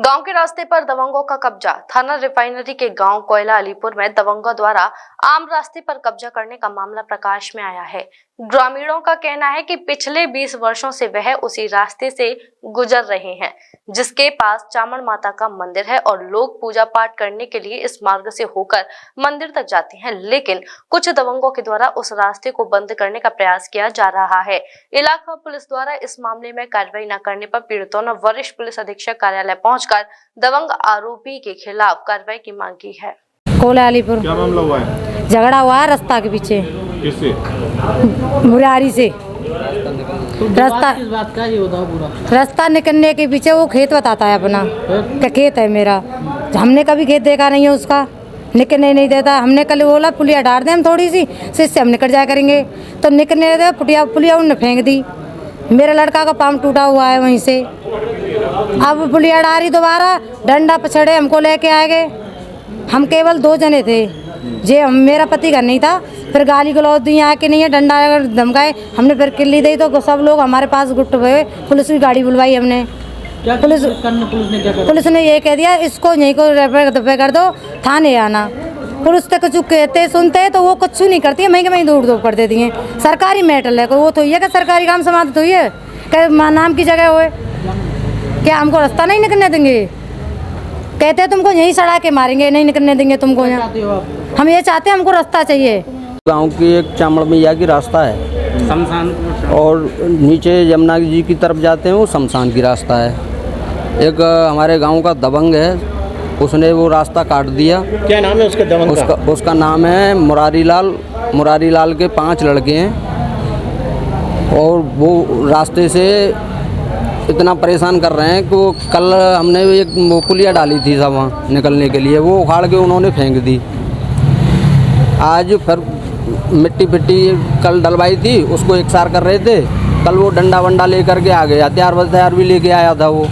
गांव के रास्ते पर दबंगों का कब्जा। थाना रिफाइनरी के गांव कोयला अलीपुर में दबंगों द्वारा आम रास्ते पर कब्जा करने का मामला प्रकाश में आया है। ग्रामीणों का कहना है कि पिछले 20 वर्षों से वह उसी रास्ते से गुजर रहे हैं, जिसके पास चामड़ माता का मंदिर है और लोग पूजा पाठ करने के लिए इस मार्ग से होकर मंदिर तक जाते हैं। लेकिन कुछ दबंगों के द्वारा उस रास्ते को बंद करने का प्रयास किया जा रहा है। इलाका पुलिस द्वारा इस मामले में कार्रवाई न करने पर पीड़ितों ने वरिष्ठ पुलिस अधीक्षक कार्यालय पहुंचकर दबंग आरोपी के खिलाफ कार्रवाई की मांग की है। कोयला अलीपुर क्या मामला हुआ है? झगड़ा हुआ है रास्ता के पीछे। किससे? मुरारी से। रास्ता किस बात का ये होता है पूरा? रास्ता निकलने के पीछे वो खेत बताता है अपना, क्या खेत है मेरा। हमने कभी खेत देखा नहीं है उसका, निकलने नहीं देता। हमने कल बोला पुलिया डाल दें हम थोड़ी सी, इससे हम निकल जाया करेंगे, तो निकलने दे पुलिया उन्होंने फेंक दी। मेरे लड़का का पाँव टूटा हुआ है वहीं से। अब पुलिया डाली दोबारा, डंडा पछड़े हमको लेके आए गए। हम केवल 2 जने थे, जे मेरा पति घर नहीं था। फिर गाली गलौज दी आके नहीं है, डंडा धमकाए। हमने फिर किल्ली दी तो सब लोग हमारे पास गुट हुए। पुलिस की गाड़ी बुलवाई हमने। पुलिस ने ये कह दिया इसको यहीं को रेफर कर दो, थाने आना। पुलिस तक कुछ कहते सुनते तो वो कुछ नहीं करती है, वहीं दूर कर देती हैं। सरकारी मेटल है, कोई वो तो है क्या सरकारी काम समाप्त हुई है क्या? नाम की जगह हुए क्या? हमको रास्ता नहीं निकलने देंगे, कहते हैं तुमको यहीं सड़ा के मारेंगे, नहीं निकलने देंगे तुमको यहाँ। हम ये चाहते हैं, हमको रास्ता चाहिए। गांव की एक चामड़ मैया की रास्ता है शमशान, और नीचे यमुना जी की तरफ जाते हैं वो शमशान की रास्ता है। एक हमारे गांव का दबंग है, उसने वो रास्ता काट दिया। क्या नाम है उसके दबंग का? उसका नाम है मुरारी लाल के 5 लड़के हैं, और वो रास्ते से इतना परेशान कर रहे हैं कि वो कल हमने एक पुलिया डाली थी सब वहाँ निकलने के लिए, वो उखाड़ के उन्होंने फेंक दी। आज फिर मिट्टी कल डलवाई थी, उसको एकसार कर रहे थे। कल वो डंडा वंडा लेकर के आ गया, हथियार भी लेके आया था वो।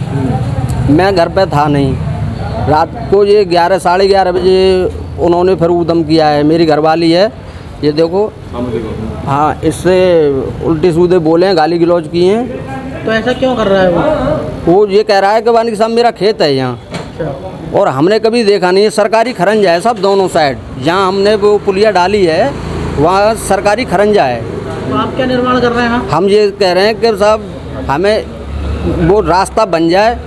मैं घर पे था नहीं। रात को ये 11 साढ़े 11 बजे उन्होंने फिर उदम किया है। मेरी घरवाली है, ये देखो। हाँ, इससे उल्टी सीधे बोले हैं, गाली गलौज किए हैं। तो ऐसा क्यों कर रहा है वो ये कह रहा है कि वानी साहब मेरा खेत है यहाँ, और हमने कभी देखा नहीं है। सरकारी खरंजा है सब दोनों साइड। जहाँ हमने वो पुलिया डाली है वहाँ सरकारी खरंजा है। तो आप क्या निर्माण कर रहे हैं? हम ये कह रहे हैं कि साहब हमें वो रास्ता बन जाए।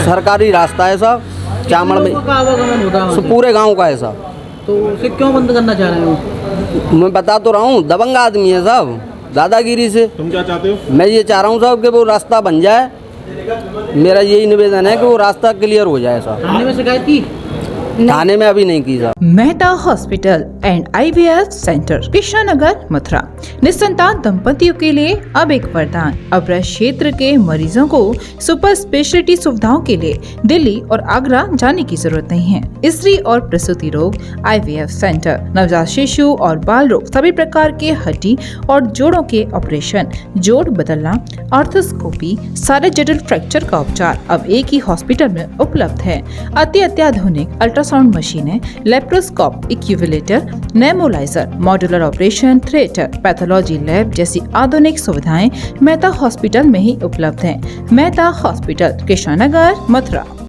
सरकारी रास्ता है साहब, चामड़ में पूरे गांव का है साहब। तो उसे क्यों बंद करना चाह रहे हो? मैं बता तो रहा हूँ, दबंग आदमी है साहब, दादागिरी से। तुम क्या चाहते हो? मैं ये चाह रहा हूँ साहब कि वो रास्ता बन जाए। मेरा यही निवेदन है कि वो रास्ता क्लियर हो जाए साहब। थाने में शिकायत की? थाने में अभी नहीं की साहब। Mehta hospital and IVF centre, Krishnanagar, Mathura. निसंतान दंपतियों के लिए अब एक वरदान। अपराध क्षेत्र के मरीजों को सुपर स्पेशलिटी सुविधाओं के लिए दिल्ली और आगरा जाने की जरूरत नहीं है। स्त्री और प्रसूति रोग IVF सेंटर, नवजात शिशु और बाल रोग, सभी प्रकार के हड्डी और जोड़ों के ऑपरेशन, जोड़ बदलना, आर्थोस्कोपी, सारे जटिल फ्रैक्चर का उपचार अब एक ही हॉस्पिटल में उपलब्ध है। अत्याधुनिक अल्ट्रासाउंड मशीनें, लेप्रोस्कोप, इक्यूविलेटर, नेमोलाइजर, modular operation theatre, pathology lab जैसी आधुनिक सुविधाएं मेहता हॉस्पिटल में ही उपलब्ध हैं। मेहता हॉस्पिटल, कृष्णानगर, मथुरा।